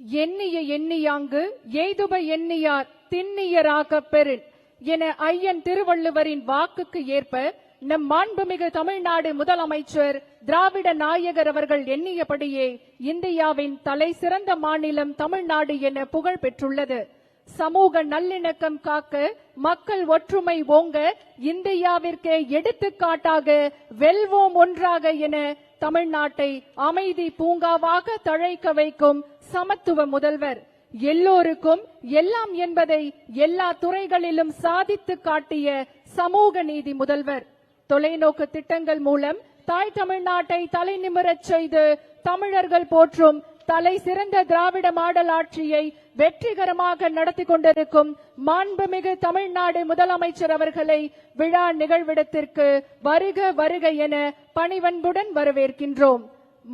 எண்ணிய எண்ணியாங்கு எய்துப எண்ணியார் திண்ணியராகப் பெறின் என ஐயன் திருவள்ளுவரின் வாக்குக்கு ஏற்ப நம் மாண்புமிகு தமிழ்நாடு முதலமைச்சர் திராவிட நாயகர் அவர்கள் எண்ணியபடியே இந்தியாவின் தலை சிறந்த மாநிலம் தமிழ்நாடு என புகழ் பெற்றுள்ளது. சமூக நல்லிணக்கம் காக்க, மக்கள் ஒற்றுமை ஓங்க, இந்தியாவிற்கே எடுத்துக்காட்டாக வெல்வோம் ஒன்றாக என தமிழ்நாட்டை அமைதி பூங்காவாக தழைக்க வைக்கும் சமத்துவ முதல்வர், எல்லோருக்கும் எல்லாம் என்பதை எல்லா துறைகளிலும் சாதித்து காட்டிய சமூக நீதி முதல்வர், தொலைநோக்கு திட்டங்கள் மூலம் தாய் தமிழ்நாட்டை தலை நிமிரச் செய்து தமிழர்கள் போற்றும் தலை சிறந்த திராவிட மாடல் ஆட்சியை வெற்றிகரமாக நடத்தி கொண்டிருக்கும் மாண்புமிகு தமிழ்நாடு முதலமைச்சர் அவர்களை விழா நிகழ்விடத்திற்கு வருக வருக என பணிவன்புடன் வரவேற்கின்றோம்.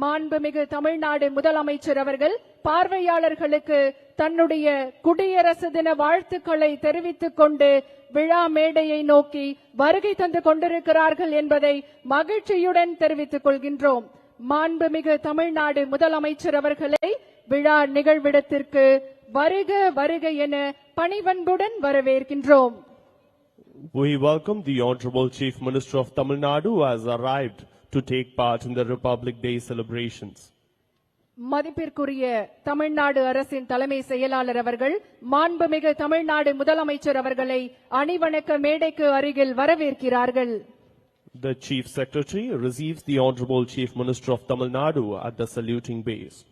மாண்புமிகு தமிழ்நாடு முதலமைச்சர் அவர்கள் பார்வையாளர்களுக்கு தன்னுடைய குடியரசு தின வாழ்த்துக்களை தெரிவித்துக் கொண்டு விழா மேடையை நோக்கி வருகை தந்து கொண்டிருக்கிறார்கள் என்பதை மகிழ்ச்சியுடன் தெரிவித்துக் கொள்கின்றோம். மாண்புமிகு தமிழ்நாடு முதலமைச்சர் அவர்களை விழா நிகழ்விடத்திற்கு வருக வருக என பணிவன்புடன் வரவேற்கின்றோம். We welcome the Honorable Chief Minister of Tamil Nadu who has arrived to take part in the Republic Day celebrations. மதிப்பிற்குரிய தமிழ்நாடு அரசின் தலைமை செயலாளர் அவர்கள் மாண்புமிகு தமிழ்நாடு முதலமைச்சர் அவர்களை அணிவணக்க மேடைக்கு அருகில் வரவேற்கிறார்கள். The Chief Secretary receives the Honorable Chief Minister of Tamil Nadu at the saluting base.